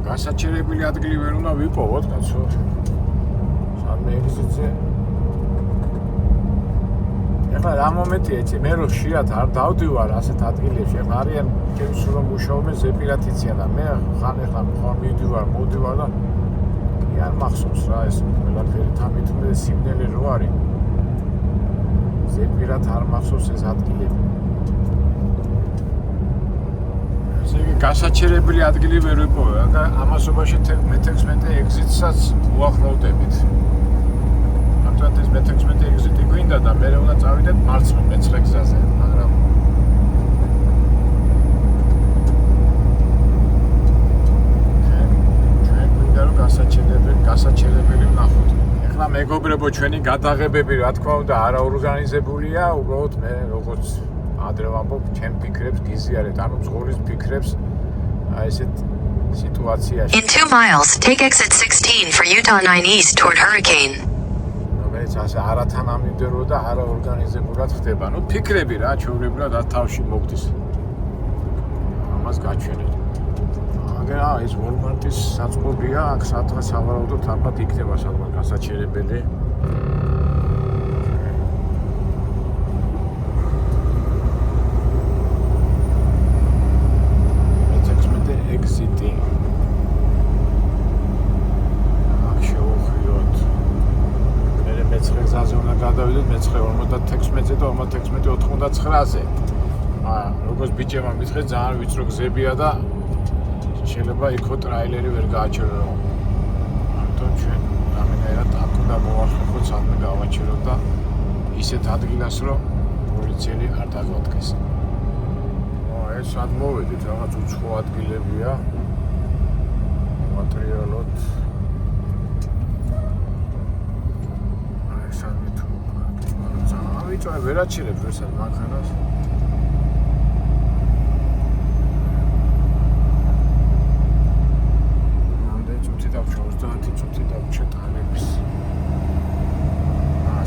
გასაჩერებელი ადგილი ვერ უნდა ვიპოვოთ, კაცო. სადმე ეგზიტზე. ეხლა რა მომენტია იცი, მე რო ხშირად არ დავდივარ ასეთ ადგილებში, ეხლა არიან ჩემს რომ მუშაობენ ზეპირად იციან და მე ხან ეხლა მოდივარ და კი არ მახსოვს რა ეს ყველაფერი თამით მე სიმნელი რო არის. ზეპირად არ მახსოვს ეს ადგილები. ესე იგი გასაჩერებელი ადგილი ვერ ვიპოვე და ამასობაში მე-16 exit-საც უახლოვდებით. ამიტომ ეს მე-16 exit-ი გვინდა და მე უნდა წავიდეთ მარცხნივ მე-9 გზაზე, მაგრამ ჩვენ გვინდა რომ გასაჩერებელი ვნახოთ. ეხლა მეგობრებო, ჩვენი გადაღებები რა თქმა უნდა არაორგანიზებულია, უბრალოდ მე როგორც ადრე ვამბობ, ჩემ ფიქრებს გიზიარეთ, ანუ ზღურის ფიქრებს აი ესეთ სიტუაციაში. In 2 miles, take exit 16 for Utah 9 East toward Hurricane. რომელიც ასე არათანამიმდევრო და არაორგანიზებულად ხდება. ნუ ფიქრები რა, ჩვეულებრივად თავში მოგდის. ამას გაჩვენეთ. აგერა ეს Walmart-ის საწყობია, აქ სადღაც სავარაუდოდ ალბათ იქნება სადღაც გასაჩერებელი. მე-16 exit-ი. აქ შევუხვიოთ. მე-9 გზაზე უნდა გადავიდეთ, მე-16-ზე და 56-99-ზე. როგორც ბიჭებმა მითხრეს, ძალიან ვიწრო გზებია და შეიძლება იქო ტრაილერი ვერ გააჩერო. ამიტომ ჩვენ რამენერად აქ უნდა მოვახერხოთ, სადმე გავაჩეროთ და ისეთ ადგილას, რომ პოლიციელი არ დაგვადგეს. ეს სად მოვედით, რაღაც უცხო ადგილებია. მატერიალოდ. აი სადმე თუ ძალიან ვიწრო ვერ აჩერებს ვერსად მანქანას.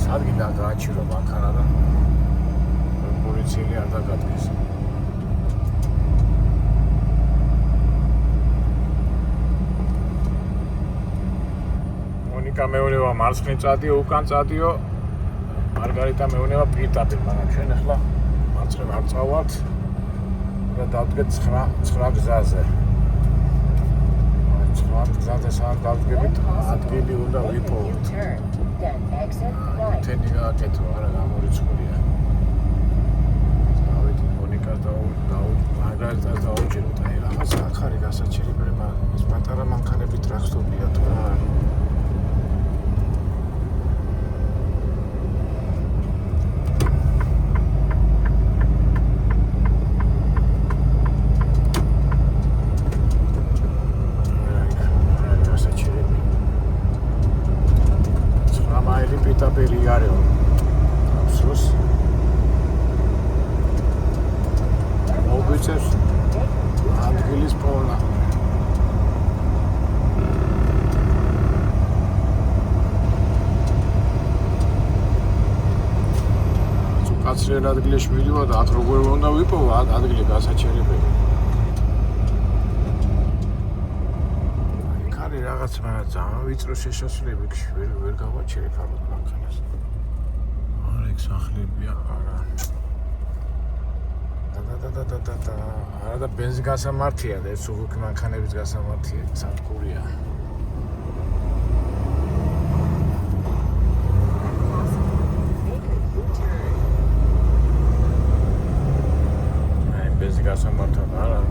ადგილად გააჩირო მანქანა და პოლიციელი არ დაგადგეს. მონიკა მეუნება მარცხნივ წადიო, უკან წადიო. მარგარიტა მეუნება პირდაპირ, მაგრამ ჩვენ ახლა მარცხნივ არ წავართ და დავდგეთ 9 გზაზე. 9 გზაზე სად დავდგებით, ადგილი უნდა ვიპოვოთ. Then exit right. თენი გააკეთო, არა გამორიცხულია. დავით მონიკას მარგარიტას დაუჭიროთ, აი რაღაც აქ არის გასაჩერებელი, მაგრამ ეს პატარა მანქანები ტრაქტორია თუ რა არის. კაცრიელ ადგილებში მიდივა და აქ როგორ უნდა ვიპოვა ადგილი გასაჩერებელი. იქ არის რაღაც მაგრამ ძალიან ვიწრო შესასვლელები ვერ გავაჩერებ ალბათ მანქანას. არა იქ სახლებია არა. და არა და ბენზინ გასამართია და ეს უგუქი მანქანების გასამართია სამკურია. ბენზინ გასამართა არა.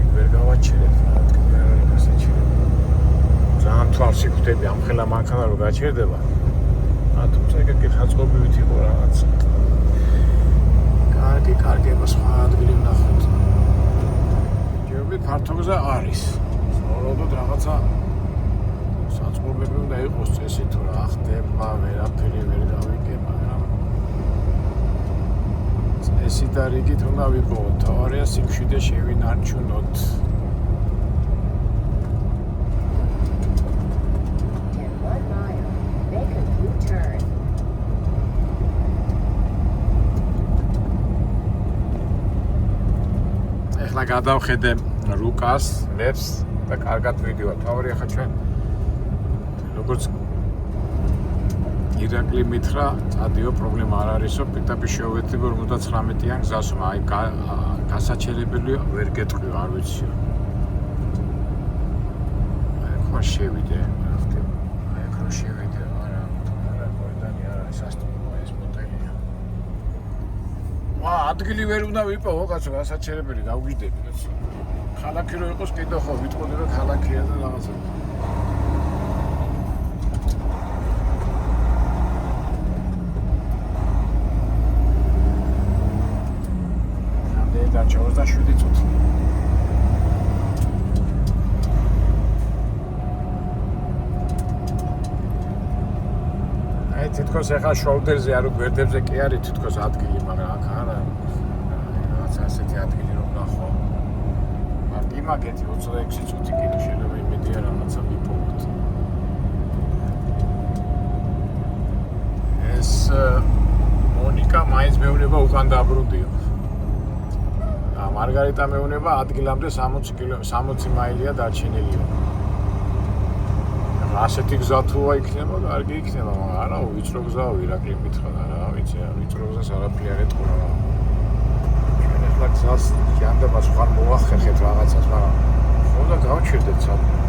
იქ ვერ გავაჩერებ ადგილი არ არის გასაჩერებელი. ძალიან თვალში ხვდები ამ ხელა მანქანა რო გაჩერდება. თუმცა ეგ ხაწყობივით იყო რაღაც. კარგი, სხვა ადგილი ვნახოთ. ჯერჯერობით ფართო გზა არის. სწორედ რაღაცა საწყობები უნდა იყოს წესი თუ რა ხდება, ვერაფერი ვერ გავიგე, მაგრამ წესი და რიგით უნდა ვიპოვოთ. თავარია სიმშვიდე შევინარჩუნოთ. In 1 mile, make a U-turn. ეხლა გადავხედე რუკას, ლებს და კარგად ვიდეო. თავარი ახლა ჩვენ როგორც ირაკლი მითხრა, წადიო პრობლემა არ არისო, პირდაპირ შევეცდები 59-იან გზას, აი გასაჩერებელი ვერ გეტყვი, არ ვიციო. აი ხო შევიდე, რა ხდება? აი ხო შევიდე, არა, მოედანი არ არის სასტუმრო ეს მოტელია. ადგილი ვერ უნდა ვიპოვო, კაცო, გასაჩერებელი გავგიჟდები, კაცო. ქალაქი რო იყოს, კიდევ ხო ვიტყოდი რომ ქალაქია და რაღაცა. დარჩა 27 წუთი. აი თითქოს ახლა შოლდერზე არ გვერდებზე კი არის თითქოს ადგილი, მაგრამ აქ არა. რაღაც ასეთი ადგილი რომ ნახო. იმაგეთი 26 წუთი კიდე შეიძლება იმედია რაღაცა ვიპოვოთ. ეს მონიკა მაინც მეუბნება უკან დაბრუნდიო. მარგარიტა მეუბნება ადგილამდე 60 მაილია დარჩენილია. ასეთი გზა თუა იქნება, კარგი იქნება, მაგრამ არა, ვიწრო გზაა, ირაკლი მითხრა და რა ვიცი, ვიწრო გზას არაფერი არ ეთქვა. ჩვენ ახლა გზას ჯანდაბას ხარ მოვახერხეთ რაღაცას, მაგრამ ხოდა გავჩერდეთ საერთოდ.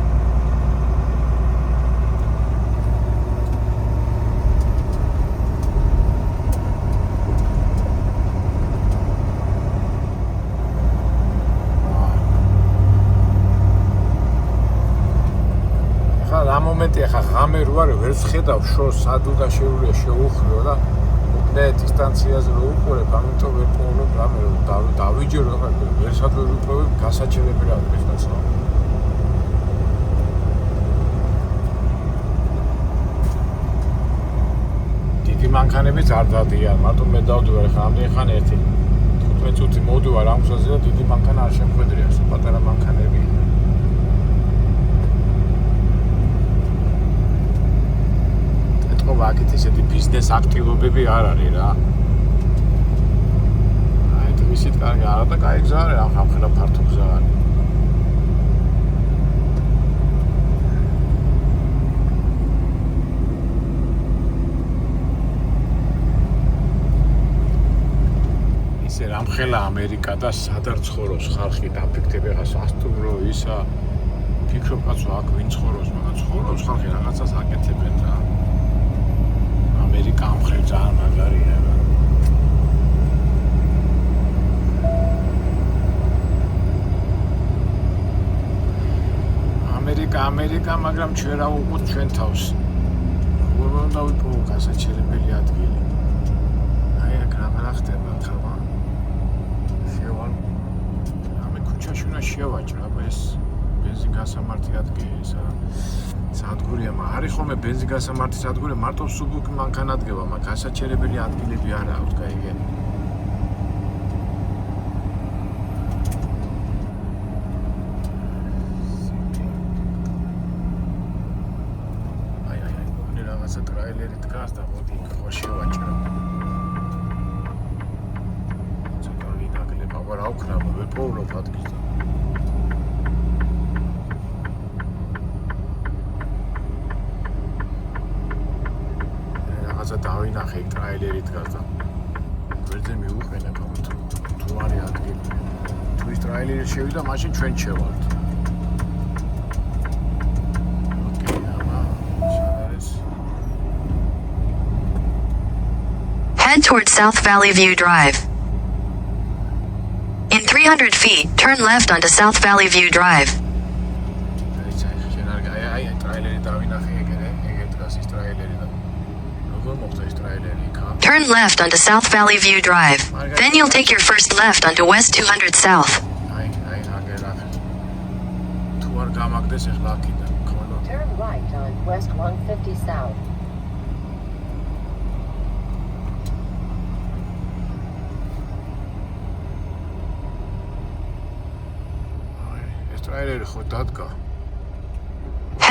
მომენტი ახლა ღამე რო არის ვერც ხედავ შორს სად უნდა შეუძლია შეუხლიო და უკნე დისტანციაზე რო უყურებ, ამიტომ ვერ პოულობ რამე რომ დავიჯერო ახლა ვერსად ვერ უყურებ გასაჩერებელი არის ნაცნობ. დიდი მანქანებიც არ დადიან, მარტო მე დავდივარ ახლა ამდენი ხანი 15 წუთი მოვდივარ ამ გზაზე და დიდი მანქანა არ შემხვედრია, პატარა მანქანები. აქეთ ესეთი ბიზნეს აქტივობები არ არის რა. აი თუ ისეთ კარგი არა და კაი გზა არის, ამ ხელა ფართო გზა არის. ისე რამხელა ამერიკა და სადარ ცხოვრობს ხალხი დაფიქრდება ხა სასტუმრო ისა ფიქრობ კაცო აქ ვინ ცხოვრობს, მაგრამ ცხოვრობს ხალხი რაღაცას აკეთებენ რა. ამერიკა ამხელ ძალიან მაგარია რა. ამერიკა, მაგრამ ჩვენ რა უყურთ ჩვენ თავს. როგორ უნდა ვიპოვო გასაჩერებელი ადგილი. აი აქ რა ხდება ხალხა. შევალ ამე ქუჩაში უნდა შევაჭრო, აბა ეს ბენზინ გასამართი ადგილი ისა. სადგურია, არის ხოლმე ბენზინ გასამართი სადგური, მარტო სუბუქი მანქანა დგება, მაგრამ გასაჩერებელი ადგილები არ აქვს, გაიგე. აი, რაღაცა ტრაილერი დგას და მოდი იქ ხო შევაჭრო. პოულობ ადგილს. რაღაცა დავინახე იქ ტრაილერი დგას და გვერდზე მივუყენებ ამ თუ არის ადგილი. თუ ის ტრაილერი შევიდა, მაშინ ჩვენ შევართ. Head towards South Valley View Drive. In 300 feet, turn left onto South Valley View Drive. Turn left onto South Valley View Drive. Then you'll take your first left onto West 200 South. Turn right on West 150 South.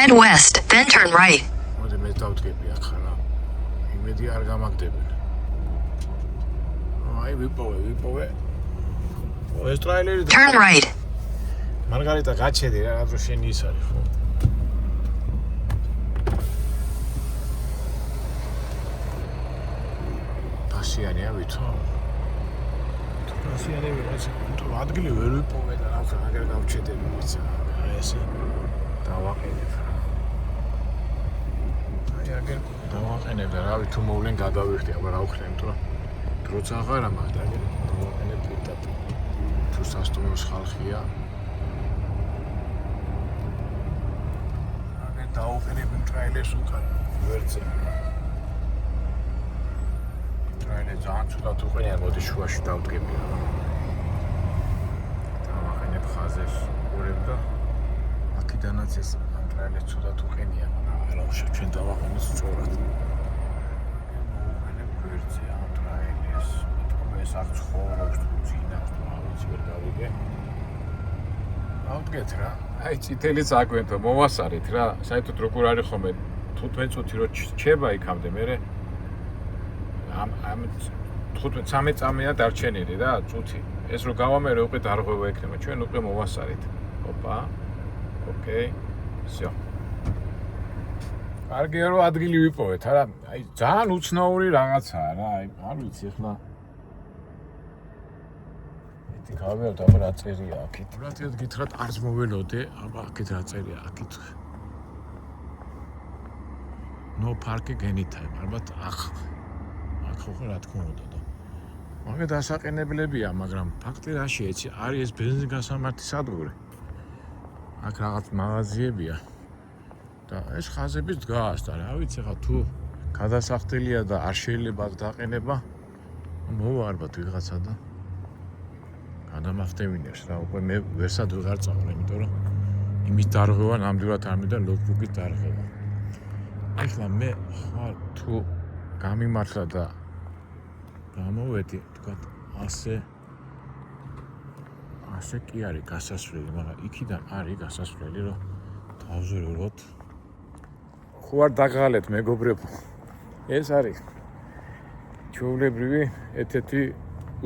Head west, then turn right. მოდი მე დავდგები აქ ხარა. იმედი არ გამაგდებენ. აი ვიპოვე. ეს ტრაილერი Turn right. მარგარიტა გაჩედი რა დრო შენი ის არის ხო? პასიანია ვითო. პასიანი ვიღაცა თუ ადგილი ვერ ვიპოვე და რა აგერ გავჩედები ვიცა. ესე დავაყენებ. აგერ დავაყენებ და რავი თუ მოვლენ გადავიხდი, აბა რა ვხდე, იმიტომ რომ დროც აღარა მაქვს და აგერ დავაყენებ პირდაპირ. თუ სასტუმროს ხალხია. აგერ დავაყენებ ტრაილერს უკან ვერცე. ტრაილერი ძალიან ცუდად უყენია, მოდი შუაში დავდგები რა. დავაყენებ ხაზებს ყურებ და აქედანაც ეს ტრაილერი ცუდად უყენია. არავშა ჩვენ დავაყენეთ სწორად. მოუყენებ გვერდზე ამ ტრაილერს. მეთქო ეს აქ ცხოვრობს თუ წინავს თუ არ ვიცი ვერ გავიგე. ავდგეთ რა. აი წითელიც აგვენთო მოვასარით რა. საერთოდ როგორ არის ხომ 15 წუთი რო ჩება იქამდე მე ამ 15-13 წამია დარჩენილი რა წუთი. ეს რო გავამერე უკვე დარღვევა ექნება. ჩვენ უკვე მოვასარით. ოპა. ოკეი. всё. კარგია რომ ადგილი ვიპოვეთ, არა, აი ძალიან უცნაური რაღაცაა რა, აი არ ვიცი ახლა. ეთი გავიართ აბა რა წერია აქეთ. ბრატიად გითხრათ არც მოველოდე, აბა აქეთ რა წერია აქეთ. No parking anytime, ალბათ ახ ხო რა თქმა უნდა და მაგე დასაყენებლებია, მაგრამ ფაქტი რაში ეცი არის ეს ბენზინ გასამართი სადგური. აქ რაღაც მაღაზიებია. და ეს ხაზები დგას და რა ვიცი ხა თუ გადასახდელია და არ შეიძლება აქ დაყენება მოვარბათ ვიღაცა და გადამახდევინებს რა უკვე მე ვერსად ვეღარ წავალ იმიტომ რომ იმის დარღვევა ნამდვილად არ მინდა ლოგბუქის დარღვევა ეხლა მე ხარ თუ გამიმართლა და გამოვედი თქვა ასე კი არის გასასვლელი მაგრამ იქიდან არის გასასვლელი რომ დავზრუნოთ ხო არ დაგღალეთ მეგობრებო ეს არის ჩვეულებრივი ერთ-ერთი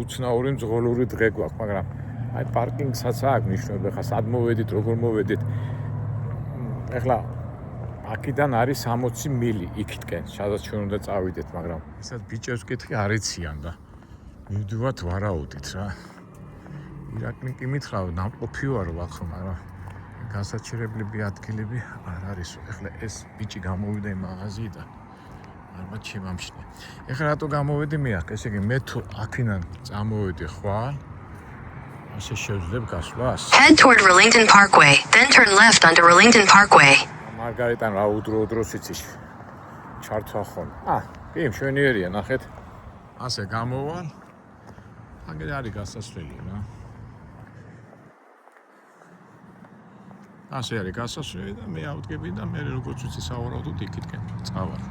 უცნაური მძღოლური დღე გვაქვს მაგრამ აი პარკინგსაც აქვს მნიშვნელობა ხა სად მოვედით როგორ მოვედით ეხლა აქედან არის 60 მილი იქითკენ სადაც ჩვენ უნდა წავიდეთ მაგრამ ისაც ბიჭებს ვკითხე არ იციან და მივდივართ ვარაუდით რა ირაკლი კი მითხრა ნამყოფი ვარ ვახო მაგრამ გასაჩერებლები ადგილები არ არის. ეხლა ეს ბიჭი გამოვიდა იმ მაღაზიიდან. ალბათ შემამშნე. ეხლა რატო გამოვედი მე აქ? ესე იგი მე თუ აქედან წამოვედი ხვალ, ასე შევძლებ გასვლას. Head toward Rillington Parkway, then turn left onto Rillington Parkway. მარგარიტან რა უდროუდროს იცის. ჩართვა ხომ. კი, მშვენიერია, ნახეთ. ასე გამოვალ. აგერ არის გასასვლელი რა. ასე არის გასასვლელი და მე ავდგები და მე როგორც ვიცი სავარაუდოდ იქითკენ წავალ.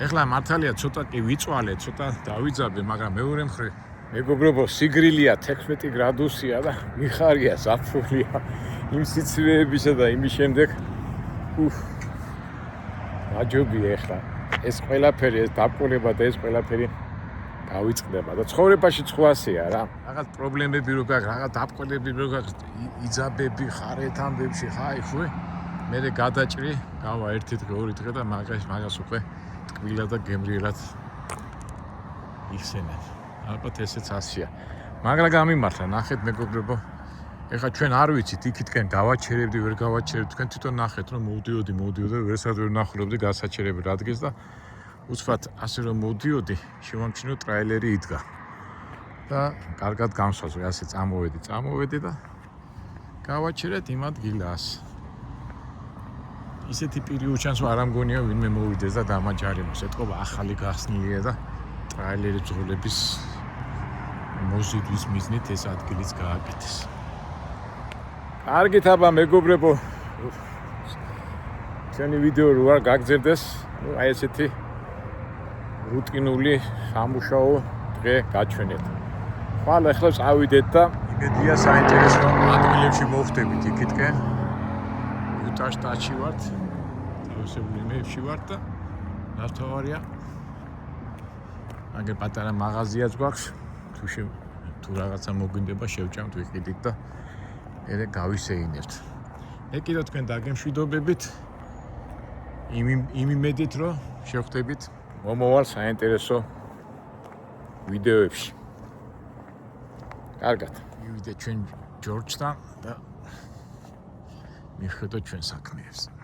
ეხლა მართალია ცოტა კი ვიწვალე, ცოტა დავიძაბე, მაგრამ მეორე მხრივ მეგობრებო, სიგრილია 16 გრადუსია და მიხარია ზაფხულია იმ სიცივეებისა და იმის შემდეგ. გაჯობია ეხლა ეს ყველაფერი, ეს დაბკოლება და ეს ყველაფერი გავიწყდება და ცხოვრებაში ცხვასია რა. რაღაც პრობლემები რო გაქვს, რაღაც დაბყოლები რო გაქვს, იძაბები ხარეთ ამბებში, ხაი ხუი. მე გადაჭრი, გავა ერთი დღე, ორი დღე და მაგას უკვე ტკბილა და გემრიელად იხსენებ. ალბათ ესეც ასია. მაგრამ გამიმართლა, ნახეთ მეგობრებო. ეხლა ჩვენ არ ვიცით, იქითკენ გავაჩერებდი, ვერ გავაჩერებდი, თქვენ თვითონ ნახეთ, რომ მოვდიოდი და ვერსად ვერ ნახულობდი გასაჩერებელ ადგილს და უცბად ასე რომ მოვდიოდი, შემამჩნიო ტრაილერი იდგა. და კარგად გამსვაზრე, ასე წამოვედი და გავაჩერეთ იმ ადგილას. ისეთი პირი უჩანს არ ამგონია ვინმე მოვიდეს და დამაჯარიმოს. ეთქობა ახალი გახსნილია და ტრაილერი ძღოლების მოზიდვის მიზნით ეს ადგილიც გააკეთეს. კარგით აბა მეგობრებო, ჩვენი ვიდეო რო არ გაგრძელდეს, აი ესეთი რუტინული სამუშაო დღე გაჩვენეთ. ხვალ ახლა წავიდეთ და იმედია საინტერესო ადგილებში მოვხდებით იქითკენ. იუტას შტატში ვართ, თავისებურ იმებში ვართ და ნავთობარია. აგერ პატარა მაღაზიაც გვაქვს, თუ რაღაცა მოგვინდება შევჭამთ ვიყიდით და երը გავისეინებთ. მე კიდევ თქვენ დაგემშვიდობებით იმ იმედით რომ შევხვდებით მომავალ საინტერესო ვიდეოებში. კარგად, მივიდეთ ჩვენ ჯორჯთან და მივხედოთ ჩვენ საქმეებს.